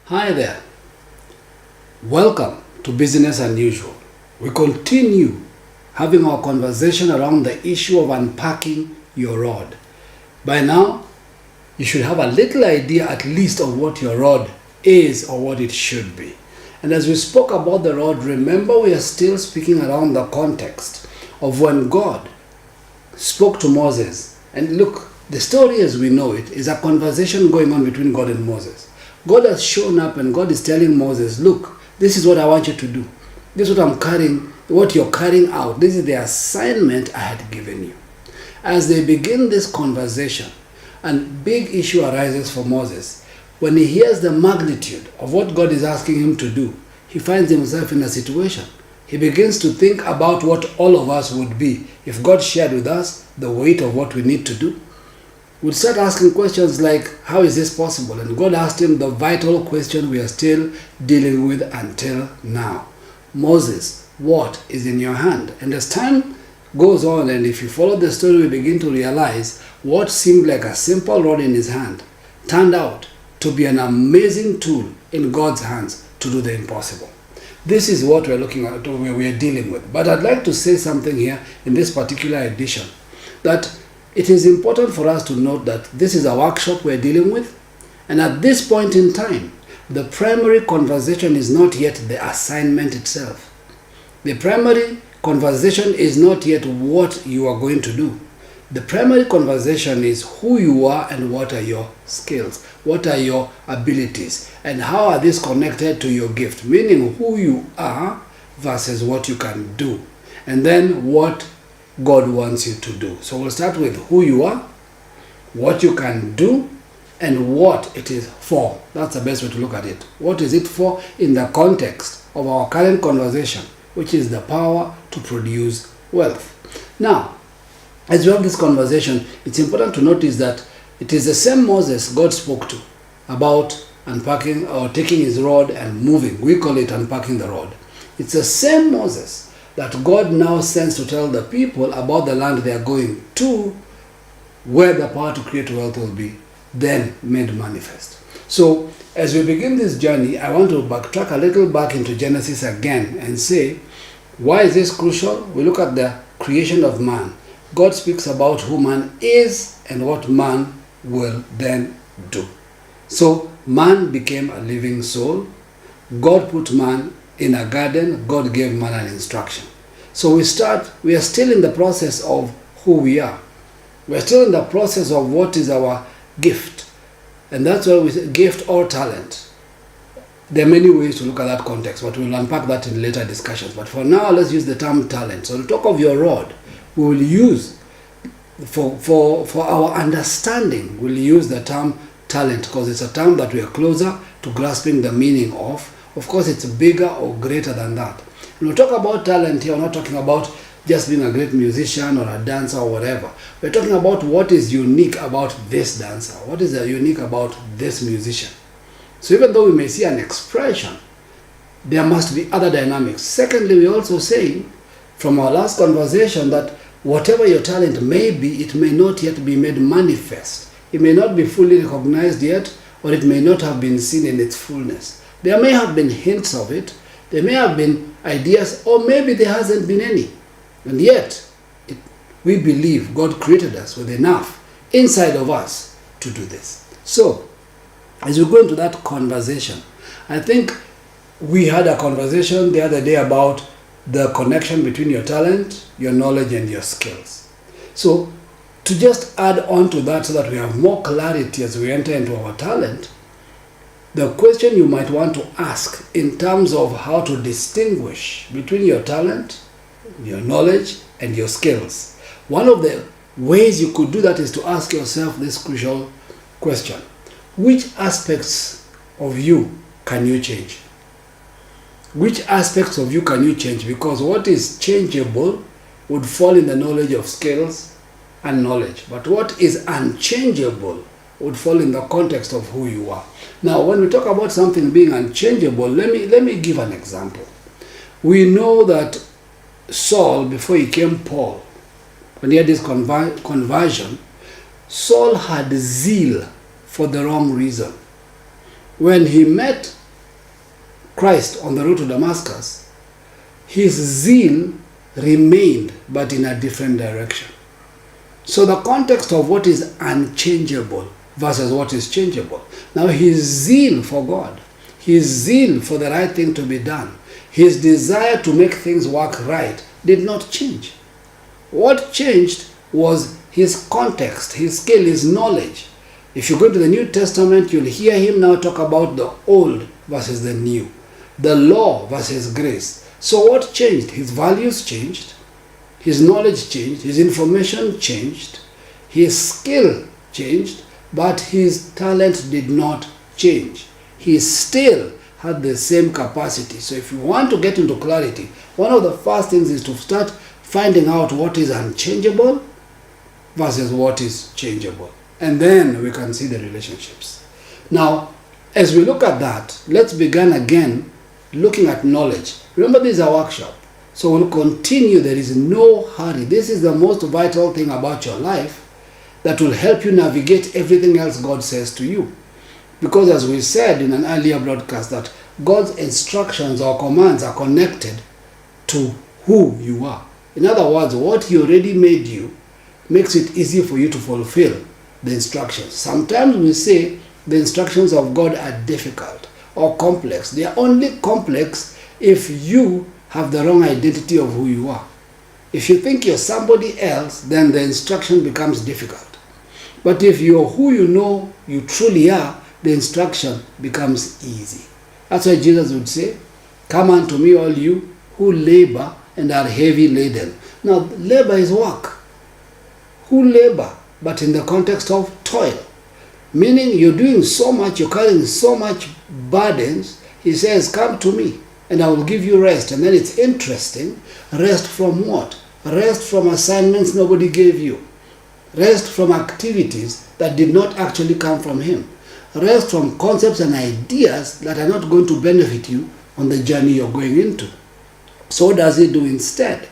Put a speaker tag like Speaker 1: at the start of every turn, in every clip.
Speaker 1: Hi there. Welcome to Business Unusual. We continue having our conversation around the issue of unpacking your rod. By now, you should have a little idea at least of what your rod is or what it should be. And as we spoke about the rod, remember we are still speaking around the context of when God spoke to Moses. And look, the story as we know it is a conversation going on between God and Moses. God has shown up and God is telling Moses, look, this is what I want you to do. This is what I'm carrying, what you're carrying out. This is the assignment I had given you. As they begin this conversation, a big issue arises for Moses. When he hears the magnitude of what God is asking him to do, he finds himself in a situation. He begins to think about what all of us would be if God shared with us the weight of what we need to do. We'll start asking questions like, how is this possible? And God asked him the vital question we are still dealing with until now. Moses, what is in your hand? And as time goes on, and if you follow the story, we begin to realize what seemed like a simple rod in his hand turned out to be an amazing tool in God's hands to do the impossible. This is what we're looking at, we're dealing with. But I'd like to say something here in this particular edition, that it is important for us to note that this is a workshop we're dealing with, and at this point in time, the primary conversation is not yet the assignment itself. The primary conversation is not yet what you are going to do. The primary conversation is who you are and what are your skills, what are your abilities, and how are these connected to your gift, meaning who you are versus what you can do, and then what God wants you to do. So we'll start with who you are, what you can do, and what it is for. That's the best way to look at it. What is it for in the context of our current conversation, which is the power to produce wealth. Now, as we have this conversation, it's important to notice that it is the same Moses God spoke to about unpacking or taking his rod and moving. We call it unpacking the rod. It's the same Moses that God now sends to tell the people about the land they are going to, where the power to create wealth will be then made manifest. So as we begin this journey, I want to backtrack a little back into Genesis again and say, why is this crucial? We look at the creation of man. God speaks about who man is and what man will then do. So man became a living soul. God put man in a garden. God gave man an instruction. So we are still in the process of who we are. We're still in the process of what is our gift. And that's why we say gift or talent. There are many ways to look at that context, but we'll unpack that in later discussions. But for now, let's use the term talent. So to talk of your rod, we will use, for our understanding, we'll use the term talent because it's a term that we are closer to grasping the meaning of. Of course, it's bigger or greater than that. When we talk about talent here, we're not talking about just being a great musician or a dancer or whatever. We're talking about what is unique about this dancer. What is unique about this musician? So even though we may see an expression, there must be other dynamics. Secondly, we're also saying from our last conversation that whatever your talent may be, it may not yet be made manifest. It may not be fully recognized yet, or it may not have been seen in its fullness. There may have been hints of it. There may have been ideas, or maybe there hasn't been any. And yet, we believe God created us with enough inside of us to do this. So, as we go into that conversation, I think we had a conversation the other day about the connection between your talent, your knowledge, and your skills. So, to just add on to that so that we have more clarity as we enter into our talent, the question you might want to ask in terms of how to distinguish between your talent, your knowledge, and your skills. One of the ways you could do that is to ask yourself this crucial question. Which aspects of you can you change? Which aspects of you can you change? Because what is changeable would fall in the knowledge of skills and knowledge. But what is unchangeable would fall in the context of who you are. Now, when we talk about something being unchangeable, let me give an example. We know that Saul, before he became Paul, when he had this conversion, Saul had zeal for the wrong reason. When he met Christ on the road to Damascus, his zeal remained, but in a different direction. So the context of what is unchangeable versus what is changeable. Now his zeal for God, his zeal for the right thing to be done, his desire to make things work right did not change. What changed was his context, his skill, his knowledge. If you go to the New Testament, you'll hear him now talk about the old versus the new, the law versus grace. So what changed? His values changed, his knowledge changed, his information changed, his skill changed, but his talent did not change. He still had the same capacity. So if you want to get into clarity, one of the first things is to start finding out what is unchangeable versus what is changeable. And then we can see the relationships. Now, as we look at that, let's begin again looking at knowledge. Remember, this is a workshop. So we'll continue. There is no hurry. This is the most vital thing about your life that will help you navigate everything else God says to you. Because as we said in an earlier broadcast, that God's instructions or commands are connected to who you are. In other words, what He already made you makes it easy for you to fulfill the instructions. Sometimes we say the instructions of God are difficult or complex. They are only complex if you have the wrong identity of who you are. If you think you're somebody else, then the instruction becomes difficult. But if you're who you know you truly are, the instruction becomes easy. That's why Jesus would say, "Come unto me, all you who labor and are heavy laden." Now, labor is work. Who labor? But in the context of toil. Meaning you're doing so much, you're carrying so much burdens. He says, "Come to me and I will give you rest." And then it's interesting. Rest from what? Rest from assignments nobody gave you. Rest from activities that did not actually come from Him. Rest from concepts and ideas that are not going to benefit you on the journey you're going into. So what does He do instead?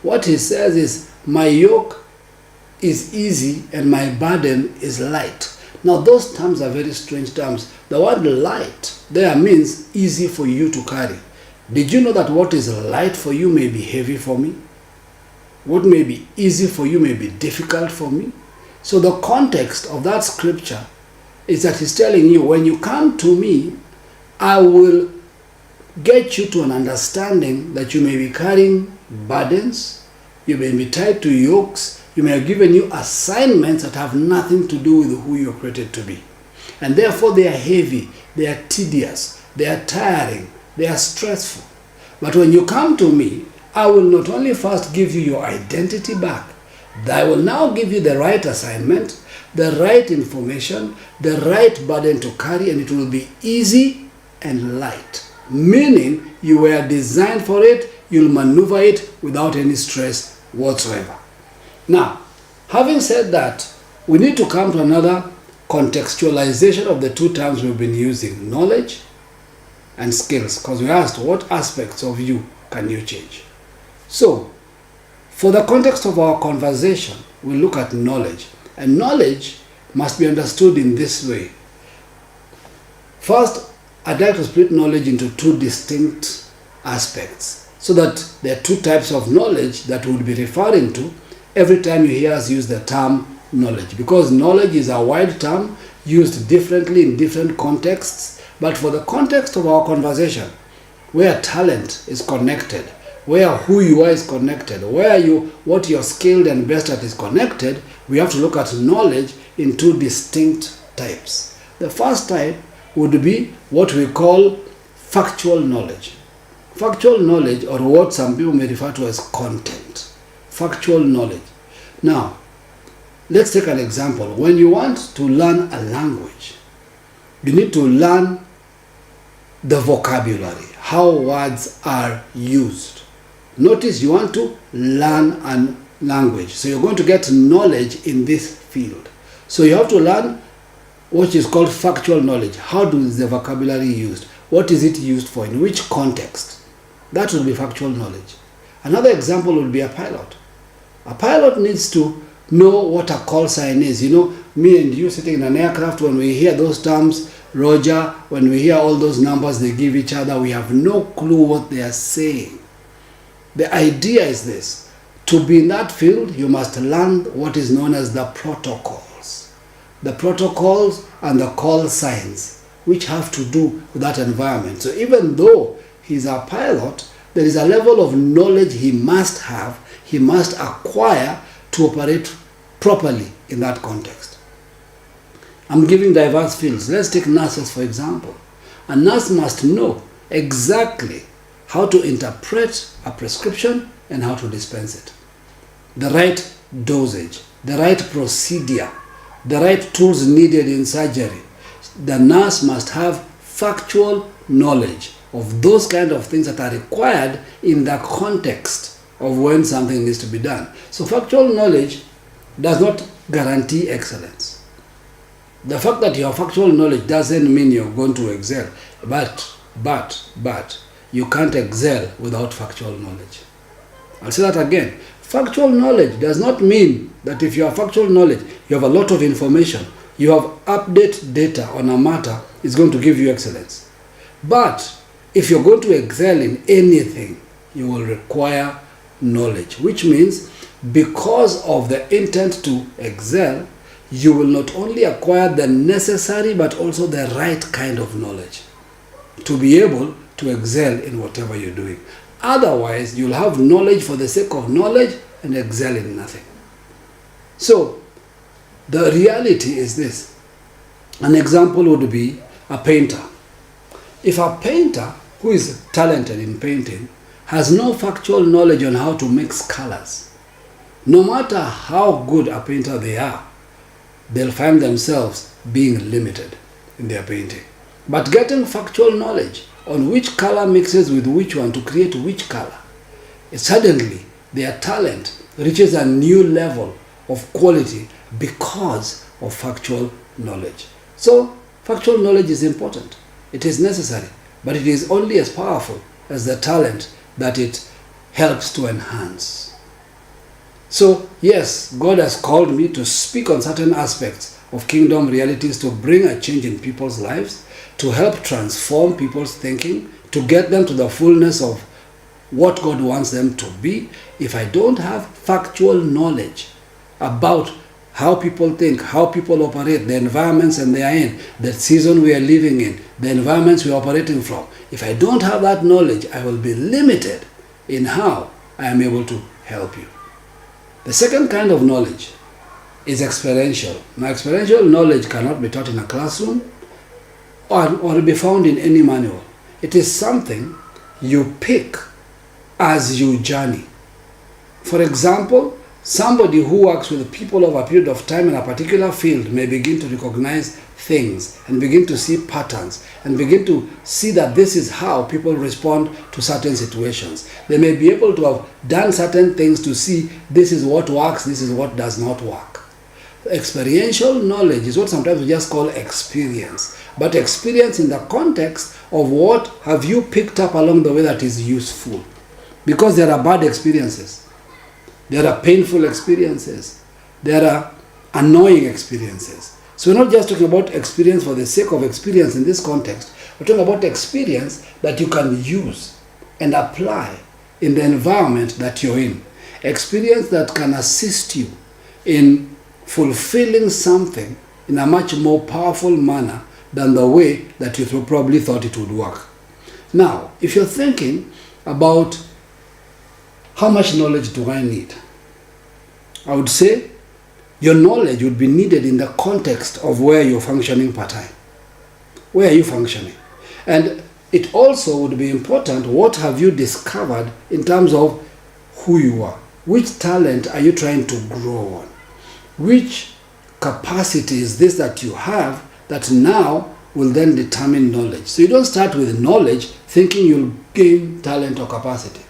Speaker 1: What He says is, "My yoke is easy and my burden is light." Now those terms are very strange terms. The word light there means easy for you to carry. Did you know that what is light for you may be heavy for me? What may be easy for you may be difficult for me. So the context of that scripture is that He's telling you, when you come to me, I will get you to an understanding that you may be carrying burdens, you may be tied to yokes, you may have given you assignments that have nothing to do with who you're created to be. And therefore they are heavy, they are tedious, they are tiring, they are stressful. But when you come to me, I will not only first give you your identity back, I will now give you the right assignment, the right information, the right burden to carry, and it will be easy and light. Meaning you were designed for it, you'll maneuver it without any stress whatsoever. Now, having said that, we need to come to another contextualization of the two terms we've been using, knowledge and skills, because we asked, what aspects of you can you change? So, for the context of our conversation, we look at knowledge. And knowledge must be understood in this way. First, I'd like to split knowledge into two distinct aspects, so that there are two types of knowledge that we'll be referring to every time you hear us use the term knowledge. Because knowledge is a wide term used differently in different contexts. But for the context of our conversation, where talent is connected, where who you are is connected, what you're skilled and best at is connected, we have to look at knowledge in two distinct types. The first type would be what we call factual knowledge. Factual knowledge, or what some people may refer to as content. Factual knowledge. Now, let's take an example. When you want to learn a language, you need to learn the vocabulary, how words are used. Notice you want to learn a language. So you're going to get knowledge in this field. So you have to learn what is called factual knowledge. How is the vocabulary used? What is it used for? In which context? That will be factual knowledge. Another example would be a pilot. A pilot needs to know what a call sign is. You know, me and you sitting in an aircraft, when we hear those terms, Roger, when we hear all those numbers they give each other, we have no clue what they are saying. The idea is this: to be in that field, you must learn what is known as the protocols. The protocols and the call signs, which have to do with that environment. So even though he's a pilot, there is a level of knowledge he must have, he must acquire to operate properly in that context. I'm giving diverse fields. Let's take nurses, for example. A nurse must know exactly how to interpret a prescription and how to dispense it. The right dosage, the right procedure, the right tools needed in surgery. The nurse must have factual knowledge of those kind of things that are required in the context of when something needs to be done. So factual knowledge does not guarantee excellence. The fact that you have factual knowledge doesn't mean you're going to excel, but you can't excel without factual knowledge. I'll say that again. Factual knowledge does not mean that if you have factual knowledge, you have a lot of information, you have update data on a matter, it's going to give you excellence. But if you're going to excel in anything, you will require knowledge, which means because of the intent to excel, you will not only acquire the necessary but also the right kind of knowledge to be able to excel in whatever you're doing. Otherwise, you'll have knowledge for the sake of knowledge and excel in nothing. So, the reality is this. An example would be a painter. If a painter who is talented in painting has no factual knowledge on how to mix colors, no matter how good a painter they are, they'll find themselves being limited in their painting. But getting factual knowledge on which color mixes with which one to create which color, suddenly their talent reaches a new level of quality because of factual knowledge. So factual knowledge is important. It is necessary, but it is only as powerful as the talent that it helps to enhance. So yes, God has called me to speak on certain aspects of kingdom realities to bring a change in people's lives, to help transform people's thinking, to get them to the fullness of what God wants them to be. If I don't have factual knowledge about how people think, how people operate, the environments and they are in, the season we are living in, the environments we are operating from, if I don't have that knowledge, I will be limited in how I am able to help you. The second kind of knowledge is experiential. Now, experiential knowledge cannot be taught in a classroom or be found in any manual. It is something you pick as you journey. For example, somebody who works with people over a period of time in a particular field may begin to recognize things and begin to see patterns and begin to see that this is how people respond to certain situations. They may be able to have done certain things to see this is what works, this is what does not work. Experiential knowledge is what sometimes we just call experience, but experience in the context of what have you picked up along the way that is useful. Because there are bad experiences, there are painful experiences, there are annoying experiences. So we're not just talking about experience for the sake of experience in this context. We're talking about experience that you can use and apply in the environment that you're in. Experience that can assist you in fulfilling something in a much more powerful manner than the way that you probably thought it would work. Now, if you're thinking about how much knowledge do I need, I would say your knowledge would be needed in the context of where you're functioning part-time. Where are you functioning? And it also would be important, what have you discovered in terms of who you are? Which talent are you trying to grow on? Which capacity is this that you have that now will then determine knowledge? So you don't start with knowledge thinking you'll gain talent or capacity.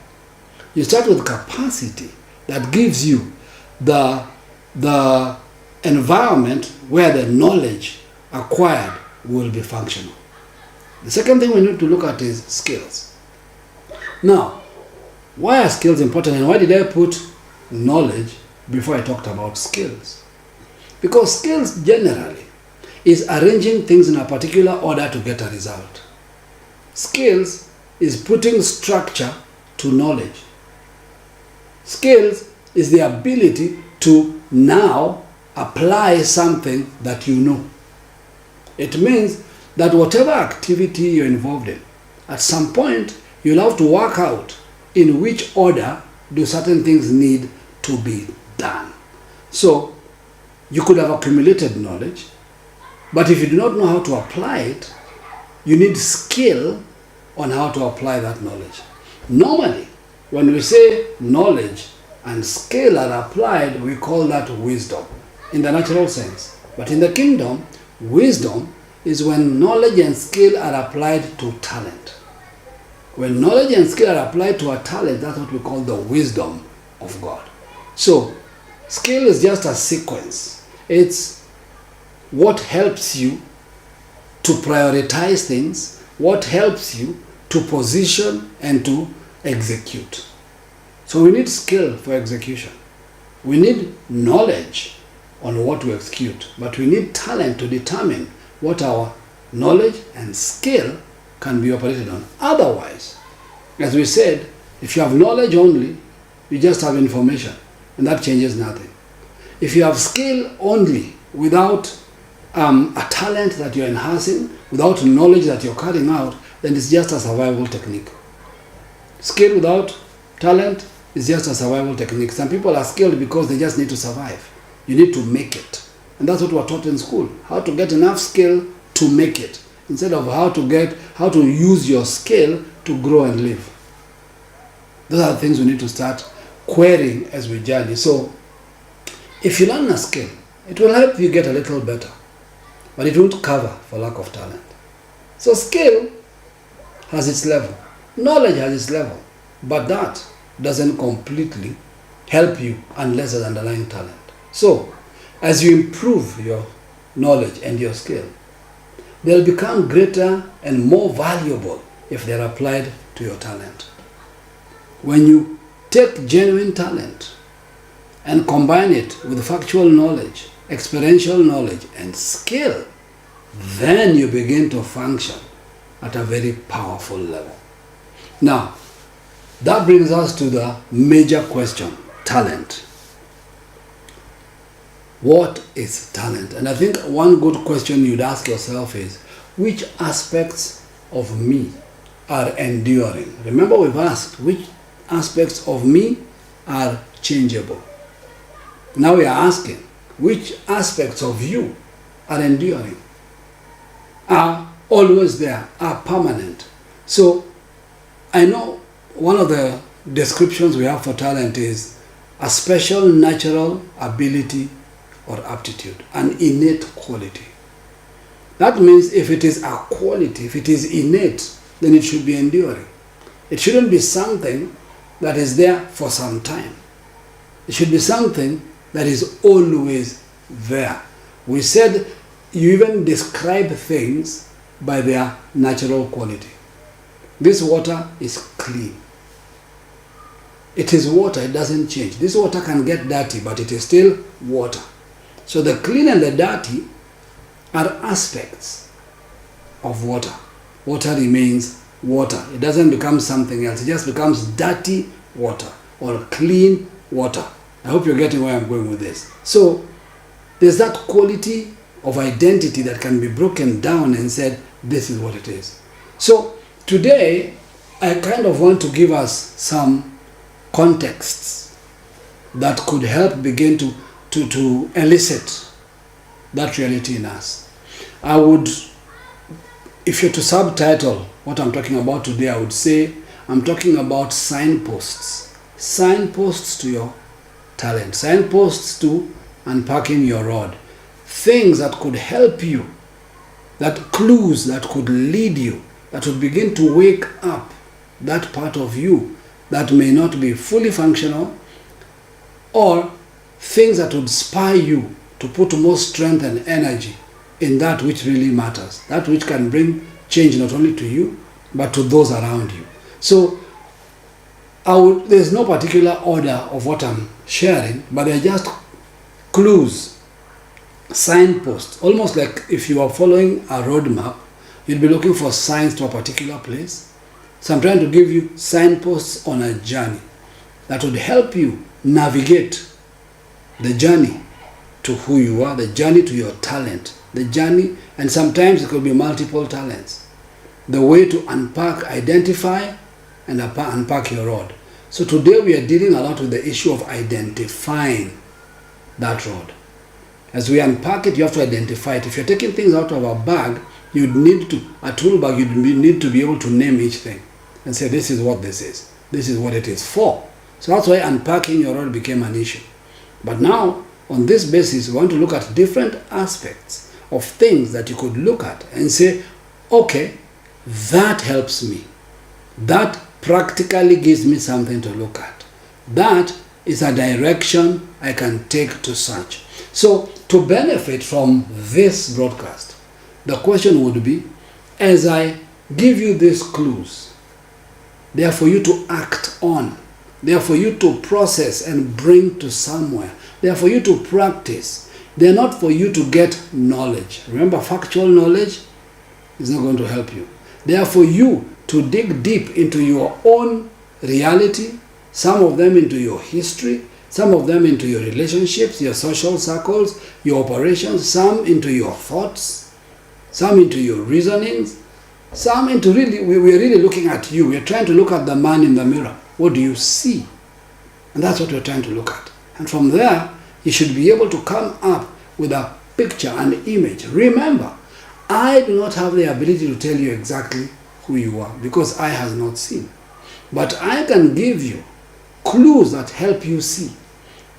Speaker 1: You start with capacity that gives you the environment where the knowledge acquired will be functional. The second thing we need to look at is skills. Now, why are skills important and why did I put knowledge before I talked about skills? Because skills generally is arranging things in a particular order to get a result. Skills is putting structure to knowledge. Skills is the ability to now apply something that you know. It means that whatever activity you're involved in, at some point you'll have to work out in which order do certain things need to be done. So you could have accumulated knowledge, but if you do not know how to apply it, you need skill on how to apply that knowledge. Normally, when we say knowledge and skill are applied, we call that wisdom in the natural sense. But in the kingdom, wisdom is when knowledge and skill are applied to talent. When knowledge and skill are applied to a talent, that's what we call the wisdom of God. So, skill is just a sequence. It's what helps you to prioritize things, what helps you to position and to execute. So we need skill for execution. We need knowledge on what to execute, but we need talent to determine what our knowledge and skill can be operated on. Otherwise, as we said, if you have knowledge only, you just have information, and that changes nothing. If you have skill only without a talent that you're enhancing, without knowledge that you're carrying out, then it's just a survival technique. Skill without talent is just a survival technique. Some people are skilled because they just need to survive. You need to make it. And that's what we're taught in school. How to get enough skill to make it, instead of how to use your skill to grow and live. Those are the things we need to start querying as we journey. So if you learn a skill, it will help you get a little better, but it won't cover for lack of talent. So skill has its level, knowledge has its level, but that doesn't completely help you unless there's underlying talent. So as you improve your knowledge and your skill, they'll become greater and more valuable if they're applied to your talent. When you take genuine talent and combine it with factual knowledge, experiential knowledge, and skill, then you begin to function at a very powerful level. Now, that brings us to the major question, talent. What is talent? And I think one good question you'd ask yourself is, which aspects of me are enduring? Remember, we've asked, which aspects of me are changeable? Now we are asking, which aspects of you are enduring, are always there, are permanent? So I know one of the descriptions we have for talent is a special natural ability or aptitude, an innate quality. That means if it is a quality, if it is innate, then it should be enduring. It shouldn't be something that is there for some time. It should be something that is always there. We said you even describe things by their natural quality. This water is clean. It is water, it doesn't change. This water can get dirty, but it is still water. So the clean and the dirty are aspects of water. Water remains water. It doesn't become something else. It just becomes dirty water or clean water. I hope you're getting where I'm going with this. So there's that quality of identity that can be broken down and said, this is what it is. So today, I kind of want to give us some contexts that could help begin to elicit that reality in us. I would, if you're to subtitle what I'm talking about today, I would say I'm talking about signposts. Signposts to your talent. Signposts to unpacking your rod. Things that could help you, that clues that could lead you, that would begin to wake up that part of you that may not be fully functional, or things that would inspire you to put more strength and energy in that which really matters, that which can bring change not only to you, but to those around you. So there's no particular order of what I'm sharing, but they're just clues, signposts, almost like if you are following a roadmap, you'll be looking for signs to a particular place. So I'm trying to give you signposts on a journey that would help you navigate the journey to who you are, the journey to your talent, the journey, and sometimes it could be multiple talents. The way to unpack, identify, and unpack your rod. So today we are dealing a lot with the issue of identifying that rod. As we unpack it, you have to identify it. If you're taking things out of a bag, you'd need to, a tool bag, you'd need to be able to name each thing and say, this is what this is. This is what it is for. So that's why unpacking your rod became an issue. But now, on this basis, we want to look at different aspects of things that you could look at and say, okay, that helps me. That practically gives me something to look at. That is a direction I can take to search. So, to benefit from this broadcast, the question would be, as I give you these clues, they are for you to act on. They are for you to process and bring to somewhere. They are for you to practice. They are not for you to get knowledge. Remember, factual knowledge is not going to help you. They are for you to dig deep into your own reality, some of them into your history, some of them into your relationships, your social circles, your operations, some into your thoughts, some into your reasonings, some into we're really looking at you. We're trying to look at the man in the mirror. What do you see? And that's what we're trying to look at. And from there, you should be able to come up with a picture and image. Remember, I do not have the ability to tell you exactly who you are because I have not seen. But I can give you clues that help you see.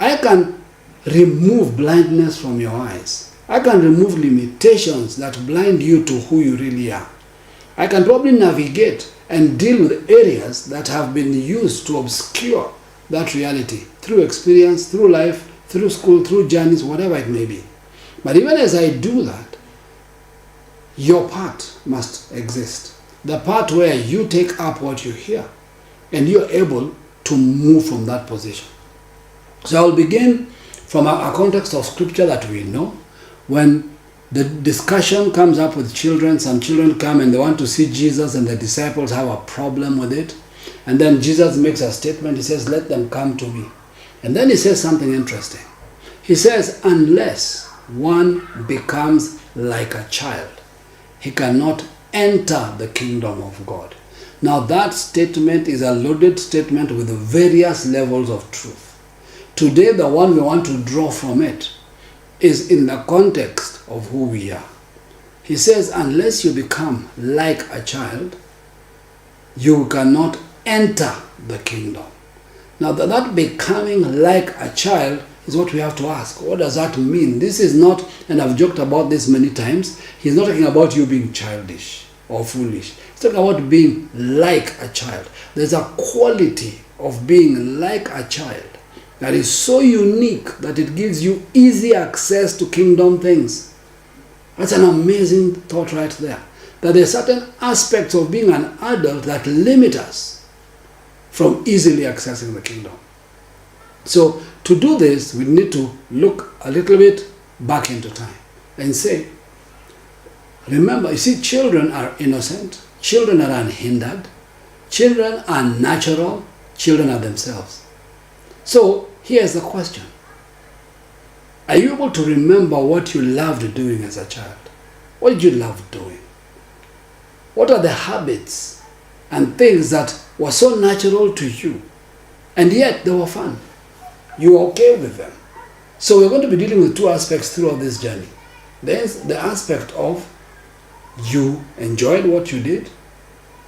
Speaker 1: I can remove blindness from your eyes. I can remove limitations that blind you to who you really are. I can probably navigate and deal with areas that have been used to obscure that reality through experience, through life, through school, through journeys, whatever it may be. But even as I do that, your part must exist. The part where you take up what you hear and you're able to move from that position. So I'll begin from a context of scripture that we know. When the discussion comes up with children, some children come and they want to see Jesus and the disciples have a problem with it. And then Jesus makes a statement. He says, let them come to me. And then he says something interesting. He says, unless one becomes like a child, he cannot enter the kingdom of God. Now that statement is a loaded statement with various levels of truth. Today, the one we want to draw from it is in the context of who we are. He says, unless you become like a child, you cannot enter the kingdom. Now that becoming like a child is what we have to ask. What does that mean? This is not, and I've joked about this many times, he's not talking about you being childish or foolish. He's talking about being like a child. There's a quality of being like a child that is so unique that it gives you easy access to kingdom things. That's an amazing thought right there. That there are certain aspects of being an adult that limit us from easily accessing the kingdom. So to do this, we need to look a little bit back into time and say, remember, you see, children are innocent, children are unhindered, children are natural, children are themselves. So here's the question. Are you able to remember what you loved doing as a child? What did you love doing? What are the habits and things that were so natural to you and yet they were fun? You were okay with them. So we're going to be dealing with two aspects throughout this journey. There's the aspect of you enjoyed what you did,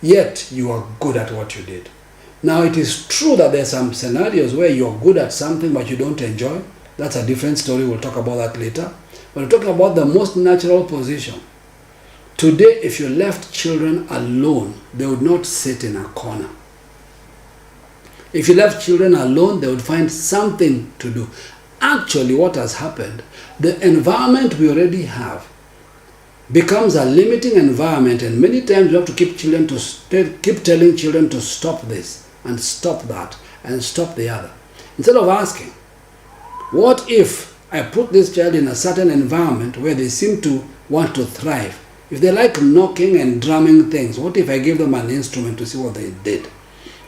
Speaker 1: yet you are good at what you did. Now it is true that there are some scenarios where you're good at something but you don't enjoy. That's a different story. We'll talk about that later. But we're talking about the most natural position. Today, if you left children alone, they would not sit in a corner. If you left children alone, they would find something to do. Actually, what has happened, the environment we already have becomes a limiting environment, and many times you have to keep telling children to stop this and stop that and stop the other. Instead of asking, what if I put this child in a certain environment where they seem to want to thrive. If they like knocking and drumming things, what if I give them an instrument to see what they did?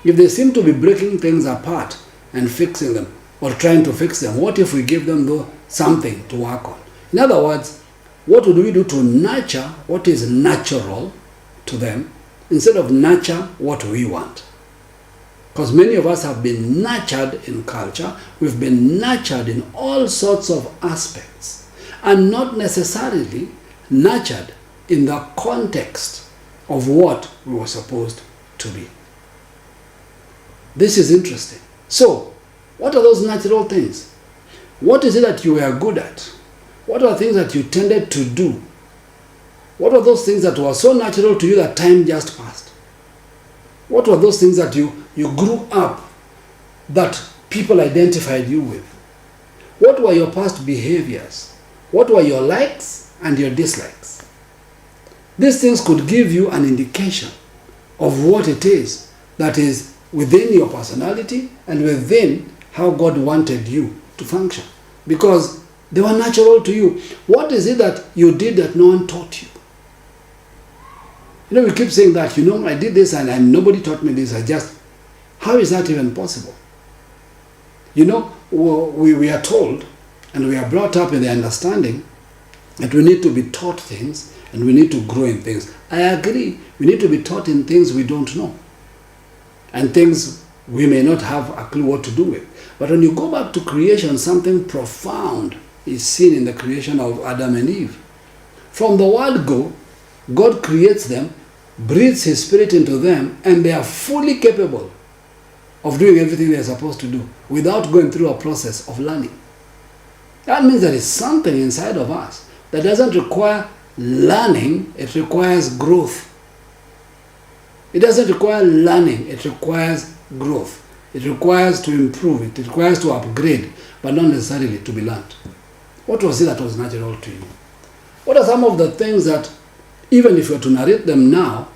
Speaker 1: If they seem to be breaking things apart and fixing them or trying to fix them, what if we give them something to work on? In other words, what would we do to nurture what is natural to them instead of nurture what we want? Because many of us have been nurtured in culture, we've been nurtured in all sorts of aspects, and not necessarily nurtured in the context of what we were supposed to be. This is interesting. So, what are those natural things? What is it that you were good at? What are the things that you tended to do? What are those things that were so natural to you that time just passed? What were those things that you grew up that people identified you with? What were your past behaviors? What were your likes and your dislikes? These things could give you an indication of what it is that is within your personality and within how God wanted you to function. Because they were natural to you. What is it that you did that no one taught you? You know, we keep saying that, I did this and nobody taught me this. How is that even possible? We are told and we are brought up in the understanding that we need to be taught things and we need to grow in things. I agree. We need to be taught in things we don't know and things we may not have a clue what to do with. But when you go back to creation, something profound is seen in the creation of Adam and Eve. From the word go, God creates them, breathes His Spirit into them, and they are fully capable of doing everything they are supposed to do without going through a process of learning. That means there is something inside of us that doesn't require learning, it requires growth. It doesn't require learning, it requires growth. It requires to improve, it requires to upgrade, but not necessarily to be learned. What was it that was natural to you? What are some of the things that, even if you were to narrate them now,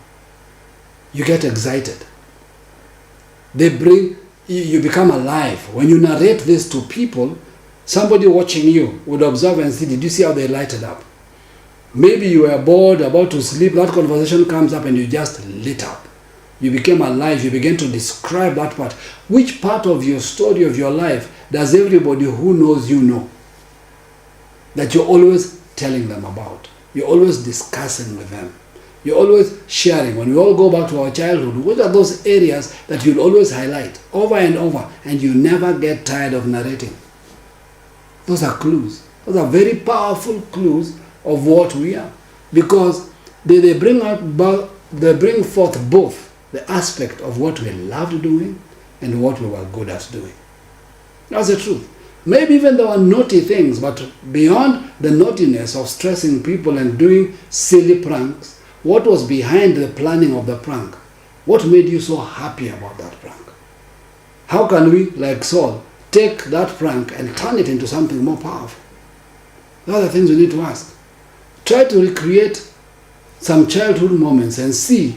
Speaker 1: you get excited? You become alive. When you narrate this to people, somebody watching you would observe and see, did you see how they lighted up? Maybe you were bored, about to sleep, that conversation comes up and you just lit up. You became alive, you began to describe that part. Which part of your story of your life does everybody who knows you know? That you're always telling them about. You're always discussing with them. You're always sharing. When we all go back to our childhood, what are those areas that you'll always highlight over and over and you never get tired of narrating? Those are clues. Those are very powerful clues of what we are. Because they bring forth both the aspect of what we loved doing and what we were good at doing. That's the truth. Maybe even there were naughty things, but beyond the naughtiness of stressing people and doing silly pranks, what was behind the planning of the prank? What made you so happy about that prank? How can we, like Saul, take that prank and turn it into something more powerful? Those are the things we need to ask. Try to recreate some childhood moments and see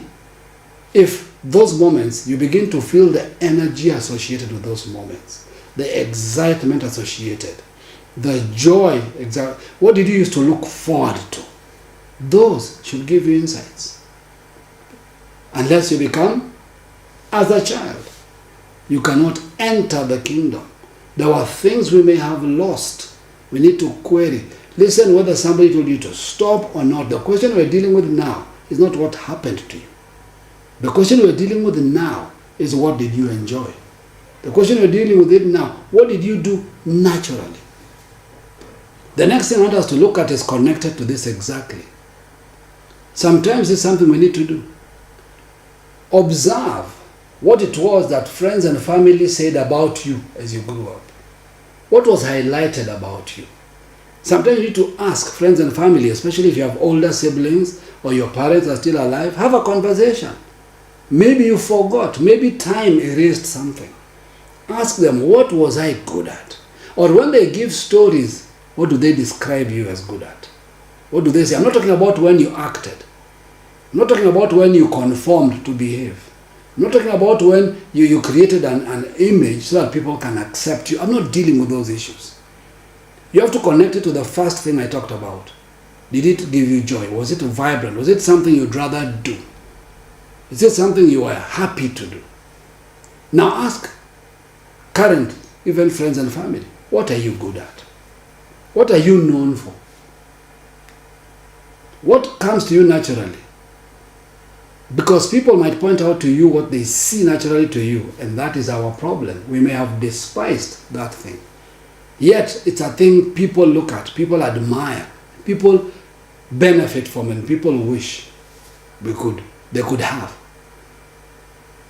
Speaker 1: if those moments, you begin to feel the energy associated with those moments, the excitement associated, the joy. What did you used to look forward to? Those should give you insights. Unless you become as a child, you cannot enter the kingdom. There were things we may have lost. We need to query. Listen whether somebody told you to stop or not. The question we're dealing with now is not what happened to you. The question we're dealing with now is what did you enjoy? The question we're dealing with it now, what did you do naturally? The next thing I want us to look at is connected to this exactly. Sometimes it's something we need to do. Observe what it was that friends and family said about you as you grew up. What was highlighted about you? Sometimes you need to ask friends and family, especially if you have older siblings or your parents are still alive, have a conversation. Maybe you forgot, maybe time erased something. Ask them, what was I good at? Or when they give stories, what do they describe you as good at? What do they say? I'm not talking about when you acted. I'm not talking about when you conformed to behave. I'm not talking about when you created an image so that people can accept you. I'm not dealing with those issues. You have to connect it to the first thing I talked about. Did it give you joy? Was it vibrant? Was it something you'd rather do? Is it something you are happy to do? Now ask current, even friends and family, what are you good at? What are you known for? What comes to you naturally? Because people might point out to you what they see naturally to you, and that is our problem. We may have despised that thing. Yet, it's a thing people look at, people admire, people benefit from, and people wish they could have.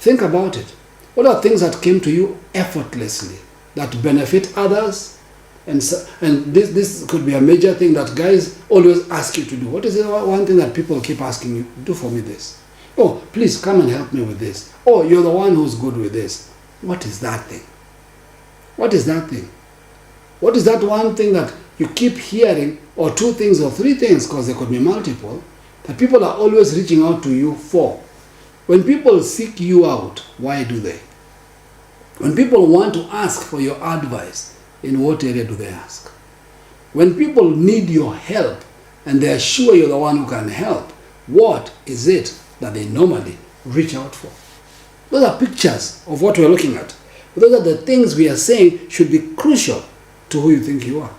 Speaker 1: Think about it. What are things that came to you effortlessly, that benefit others? And this could be a major thing that guys always ask you to do. What is the one thing that people keep asking you? Do for me this. Oh, please come and help me with this. Oh, you're the one who's good with this. What is that thing? What is that thing? What is that one thing that you keep hearing, or two things or three things, because there could be multiple, that people are always reaching out to you for? When people seek you out, why do they? When people want to ask for your advice, in what area do they ask? When people need your help and they are sure you're the one who can help, what is it that they normally reach out for? Those are pictures of what we're looking at. Those are the things we are saying should be crucial to who you think you are.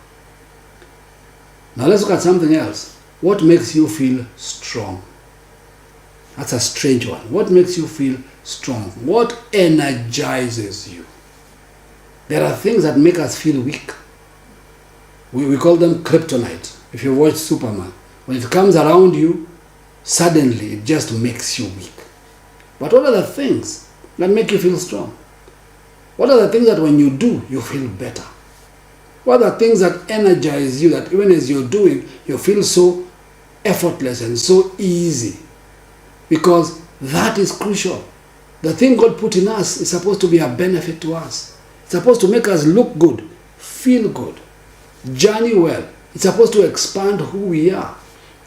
Speaker 1: Now let's look at something else. What makes you feel strong? That's a strange one. What makes you feel strong? What energizes you? There are things that make us feel weak. We call them kryptonite. If you watch Superman, when it comes around you, suddenly it just makes you weak. But what are the things that make you feel strong? What are the things that when you do, you feel better? What are the things that energize you, that even as you're doing, you feel so effortless and so easy? Because that is crucial. The thing God put in us is supposed to be a benefit to us. It's supposed to make us look good, feel good, journey well. It's supposed to expand who we are.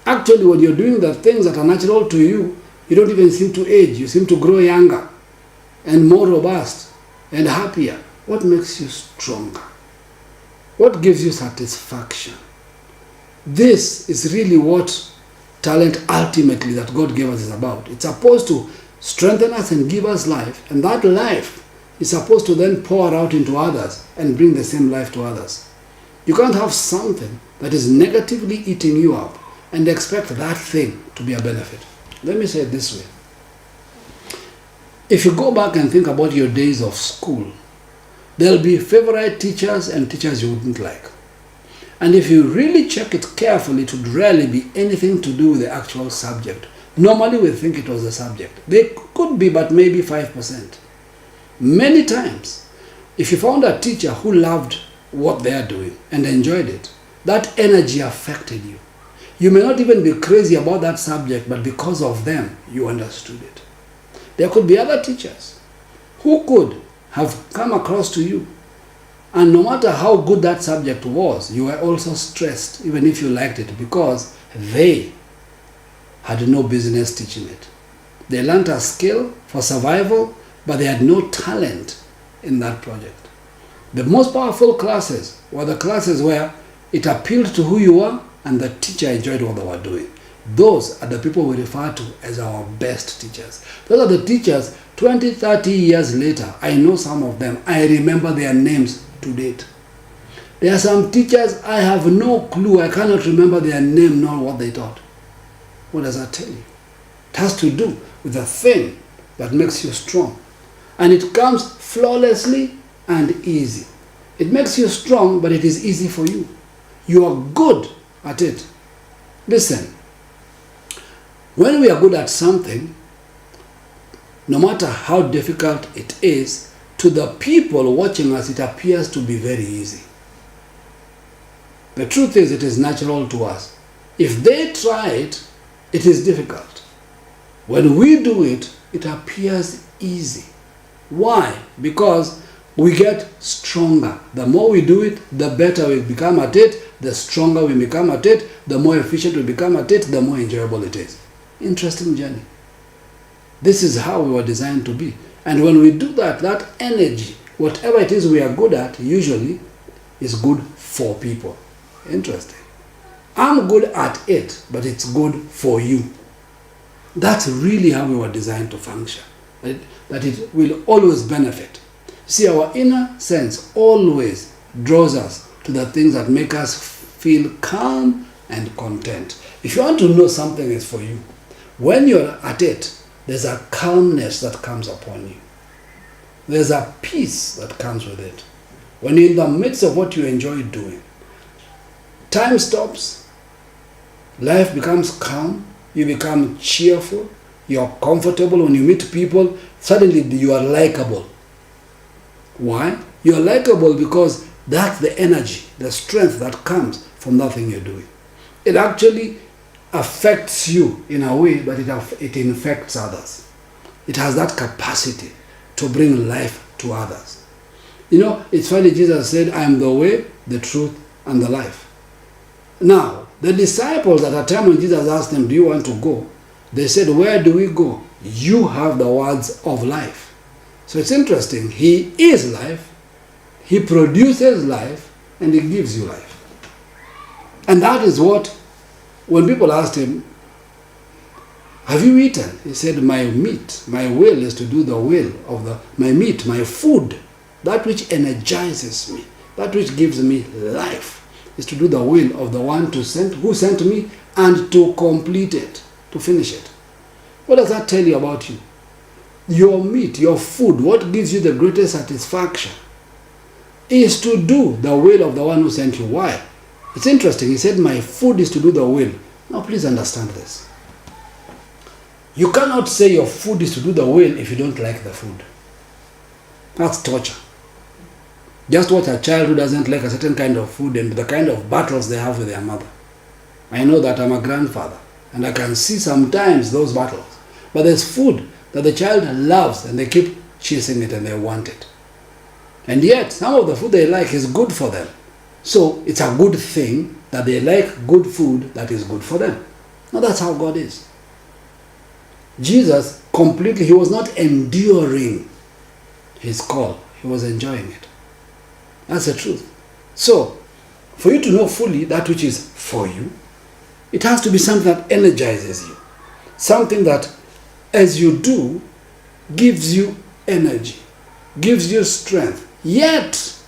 Speaker 1: Actually, when you're doing the things that are natural to you, you don't even seem to age. You seem to grow younger and more robust and happier. What makes you stronger? What gives you satisfaction? This is really what talent ultimately that God gave us is about. It's supposed to strengthen us and give us life, and that life is supposed to then pour out into others and bring the same life to others. You can't have something that is negatively eating you up and expect that thing to be a benefit. Let me say it this way. If you go back and think about your days of school, there'll be favorite teachers and teachers you wouldn't like. And if you really check it carefully, it would rarely be anything to do with the actual subject. Normally we think it was the subject. They could be, but maybe 5%. Many times, if you found a teacher who loved what they are doing and enjoyed it, that energy affected you. You may not even be crazy about that subject, but because of them, you understood it. There could be other teachers who could have come across to you, and no matter how good that subject was, you were also stressed, even if you liked it, because they had no business teaching it. They learned a skill for survival, but they had no talent in that project. The most powerful classes were the classes where it appealed to who you are and the teacher enjoyed what they were doing. Those are the people we refer to as our best teachers. Those are the teachers 20, 30 years later. I know some of them. I remember their names to date. There are some teachers I have no clue. I cannot remember their name nor what they taught. What does that tell you? It has to do with the thing that makes you strong. And it comes flawlessly and easy. It makes you strong, but it is easy for you. You are good at it. Listen, when we are good at something, no matter how difficult it is, to the people watching us, it appears to be very easy. The truth is, it is natural to us. If they try it, it is difficult. When we do it, it appears easy. Why? Because we get stronger. The more we do it, the better we become at it, the stronger we become at it, the more efficient we become at it, the more enjoyable it is. Interesting journey. This is how we were designed to be. And when we do that, that energy, whatever it is we are good at, usually is good for people. Interesting. I'm good at it, but it's good for you. That's really how we were designed to function. That it will always benefit. See, our inner sense always draws us to the things that make us feel calm and content. If you want to know something is for you, when you're at it, there's a calmness that comes upon you. There's a peace that comes with it. When you're in the midst of what you enjoy doing, time stops, life becomes calm, you become cheerful, you're comfortable. When you meet people, suddenly you are likable. Why? You're likable because that's the energy, the strength that comes from that thing you're doing. It actually affects you in a way, but it infects others. It has that capacity to bring life to others. You know, it's funny, Jesus said, I am the way, the truth, and the life. Now, the disciples at a time when Jesus asked them, do you want to go? They said, where do we go? You have the words of life. So it's interesting. He is life, he produces life, and he gives you life. And that is what, when people asked him, have you eaten? He said, my meat, my will is to do the will of my meat, my food, that which energizes me, that which gives me life, is to do the will of the one who sent me and to complete it, to finish it. What does that tell you about you? Your meat, your food, what gives you the greatest satisfaction is to do the will of the one who sent you. Why? It's interesting. He said, my food is to do the will. Now please understand this. You cannot say your food is to do the will if you don't like the food. That's torture. Just watch a child who doesn't like a certain kind of food and the kind of battles they have with their mother. I know that I'm a grandfather and I can see sometimes those battles. But there's food that the child loves and they keep chasing it and they want it. And yet, some of the food they like is good for them. So it's a good thing that they like good food that is good for them. Now that's how God is. Jesus completely, he was not enduring his call. He was enjoying it. That's the truth. So, for you to know fully that which is for you, it has to be something that energizes you. Something that, as you do, gives you energy, gives you strength. Yet,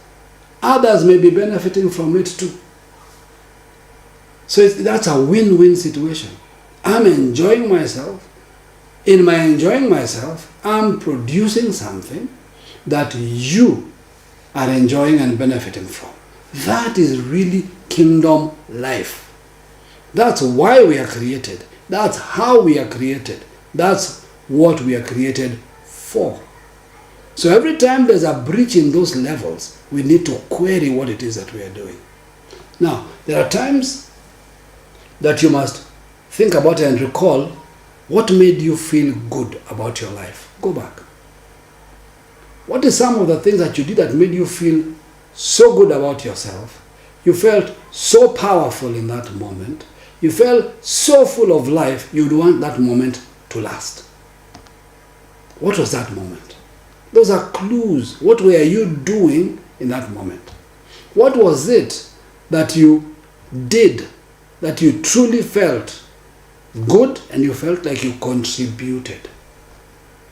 Speaker 1: others may be benefiting from it too. So that's a win-win situation. I'm enjoying myself. In my enjoying myself, I'm producing something that you are enjoying and benefiting from. That is really kingdom life. That's why we are created. That's how we are created. That's what we are created for. So every time there's a breach in those levels, we need to query what it is that we are doing. Now, there are times that you must think about and recall what made you feel good about your life. Go back. What is some of the things that you did that made you feel so good about yourself? You felt so powerful in that moment. You felt so full of life, you'd want that moment to last. What was that moment? Those are clues. What were you doing in that moment? What was it that you did that you truly felt good and you felt like you contributed?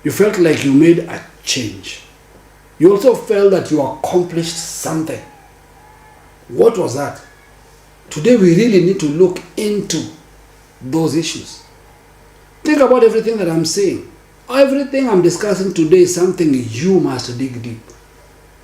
Speaker 1: You felt like you made a change. You also felt that you accomplished something. What was that? Today we really need to look into those issues. Think about everything that I'm saying. Everything I'm discussing today is something you must dig deep.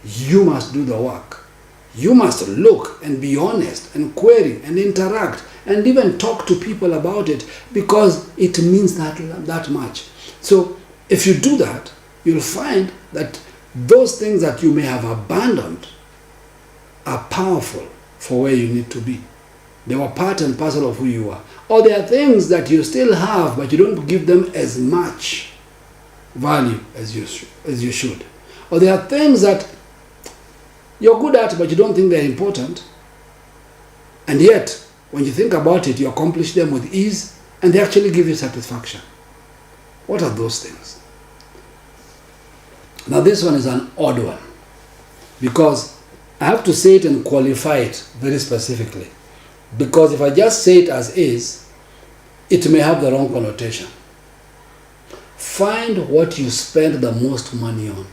Speaker 1: You must do the work. You must look and be honest and query and interact and even talk to people about it because it means that much. So if you do that, you'll find that those things that you may have abandoned are powerful for where you need to be. They were part and parcel of who you are. Or there are things that you still have, but you don't give them as much value as you should. Or there are things that you're good at, but you don't think they're important. And yet, when you think about it, you accomplish them with ease, and they actually give you satisfaction. What are those things? Now this one is an odd one, because I have to say it and qualify it very specifically. Because if I just say it as is, it may have the wrong connotation. Find what you spend the most money on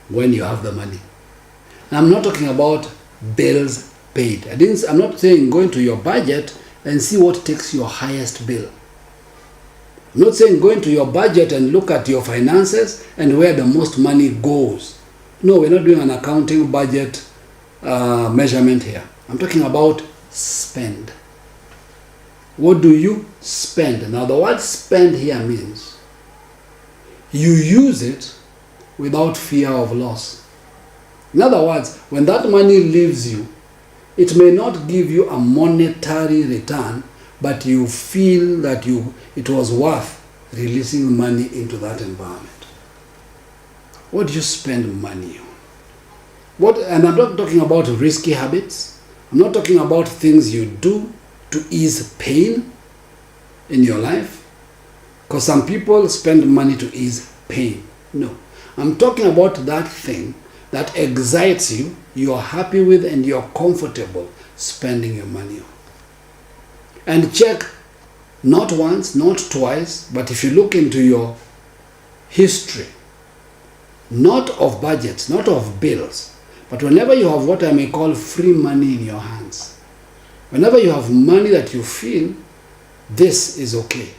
Speaker 1: when you have the money. And I'm not talking about bills paid. I'm not saying go into your budget and see what takes your highest bill. I'm not saying go into your budget and look at your finances and where the most money goes. No, we're not doing an accounting budget measurement here. I'm talking about spend. What do you spend? Now the word spend here means you use it without fear of loss. In other words, when that money leaves you, it may not give you a monetary return, but you feel that it was worth releasing money into that environment. What do you spend money on? And I'm not talking about risky habits. I'm not talking about things you do to ease pain in your life. Because some people spend money to ease pain. No. I'm talking about that thing that excites you, you're happy with, and you're comfortable spending your money on. And check, not once, not twice, but if you look into your history, not of budgets, not of bills, but whenever you have what I may call free money in your hands, whenever you have money that you feel this is okay,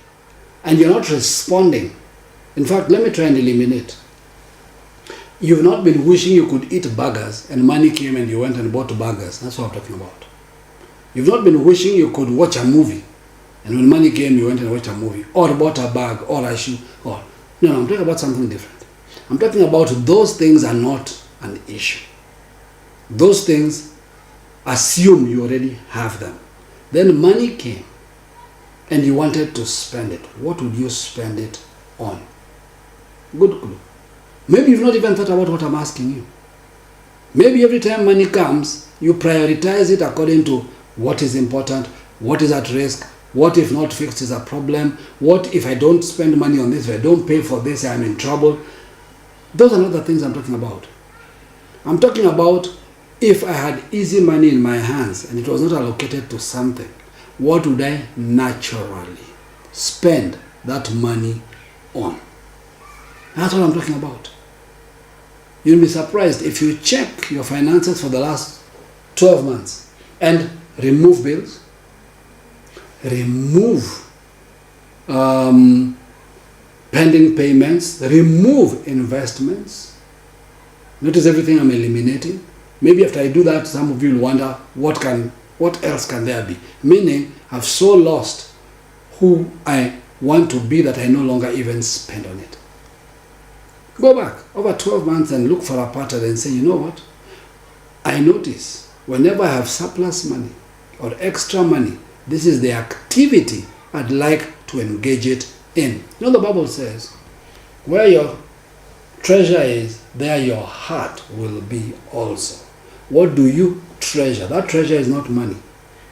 Speaker 1: and you're not responding. In fact, let me try and eliminate. You've not been wishing you could eat burgers and money came and you went and bought burgers. That's what I'm talking about. You've not been wishing you could watch a movie and when money came you went and watched a movie or bought a bag or a shoe. No, I'm talking about something different. I'm talking about those things are not an issue. Those things, assume you already have them. Then money came and you wanted to spend it. What would you spend it on? Good clue. Maybe you've not even thought about what I'm asking you. Maybe every time money comes, you prioritize it according to what is important, what is at risk, what if not fixed is a problem, what if I don't spend money on this, if I don't pay for this, I'm in trouble. Those are not the things I'm talking about. I'm talking about if I had easy money in my hands and it was not allocated to something, what would I naturally spend that money on? That's what I'm talking about. You'll be surprised if you check your finances for the last 12 months and remove bills, remove pending payments, remove investments. Notice everything I'm eliminating. Maybe after I do that, some of you will wonder, what else can there be? Meaning, I've so lost who I want to be that I no longer even spend on it. Go back over 12 months and look for a pattern and say, you know what? I notice whenever I have surplus money or extra money, this is the activity I'd like to engage it in. You know, the Bible says, where your treasure is, there your heart will be also. What do you treasure? That treasure is not money.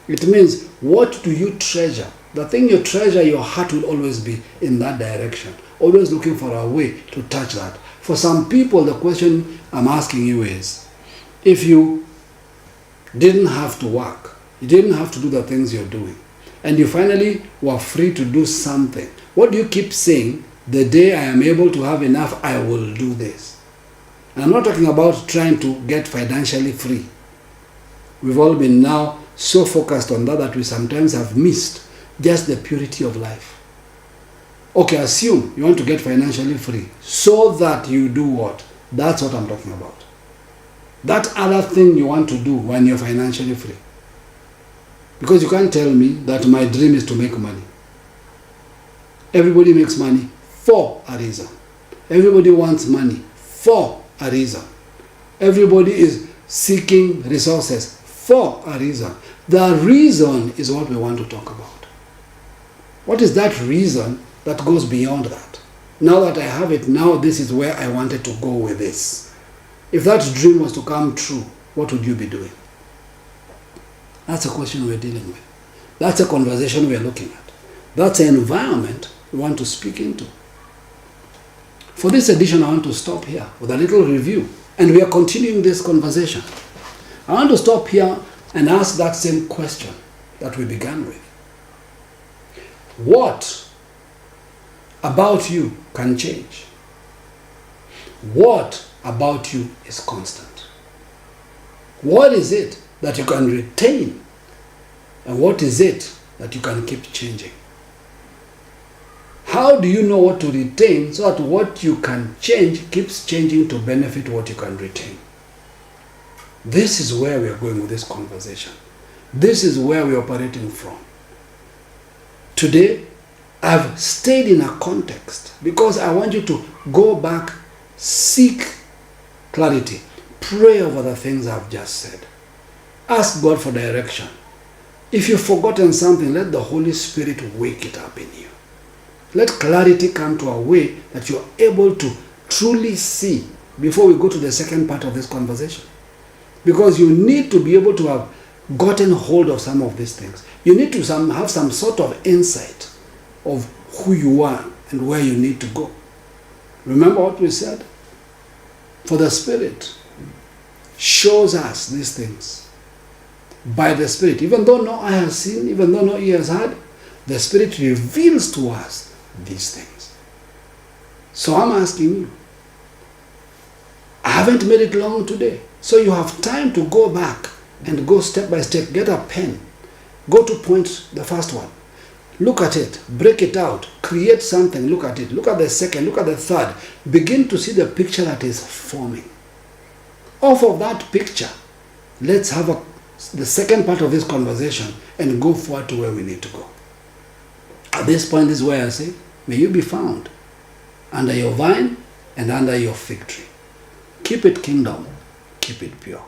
Speaker 1: It means, what do you treasure? The thing you treasure, your heart will always be in that direction. Always looking for a way to touch that. For some people, the question I'm asking you is, if you didn't have to work, you didn't have to do the things you're doing, and you finally were free to do something, what do you keep saying? The day I am able to have enough, I will do this. And I'm not talking about trying to get financially free. We've all been now so focused on that we sometimes have missed just the purity of life. Okay, assume you want to get financially free so that you do what? That's what I'm talking about. That other thing you want to do when you're financially free. Because you can't tell me that my dream is to make money. Everybody makes money for a reason. Everybody wants money for a reason. Everybody is seeking resources for a reason. The reason is what we want to talk about. What is that reason that goes beyond that? Now that I have it, now this is where I wanted to go with this. If that dream was to come true, what would you be doing? That's a question we're dealing with. That's a conversation we're looking at. That's an environment we want to speak into. For this edition, I want to stop here with a little review. And we are continuing this conversation I want to stop here and ask that same question that we began with. What about you can change? What about you is constant? What is it that you can retain? And what is it that you can keep changing? How do you know what to retain so that what you can change keeps changing to benefit what you can retain? This is where we are going with this conversation. This is where we are operating from. Today, I've stayed in a context because I want you to go back, seek clarity, pray over the things I've just said. Ask God for direction. If you've forgotten something, let the Holy Spirit wake it up in you. Let clarity come to a way that you're able to truly see before we go to the second part of this conversation. Because you need to be able to have gotten hold of some of these things. You need to have some sort of insight of who you are and where you need to go. Remember what we said? For the Spirit shows us these things by the Spirit. Even though no eye has seen, even though no ear has heard, the Spirit reveals to us these things. So I'm asking you, I haven't made it long today, so you have time to go back and go step by step. Get a pen, go to point the first one, look at it, break it out, create something, look at it, look at the second, look at the third, begin to see the picture that is forming. Off of that picture, let's have the second part of this conversation and go forward to where we need to go. At this point, this is where I say, may you be found under your vine and under your fig tree. Keep it kingdom, keep it pure.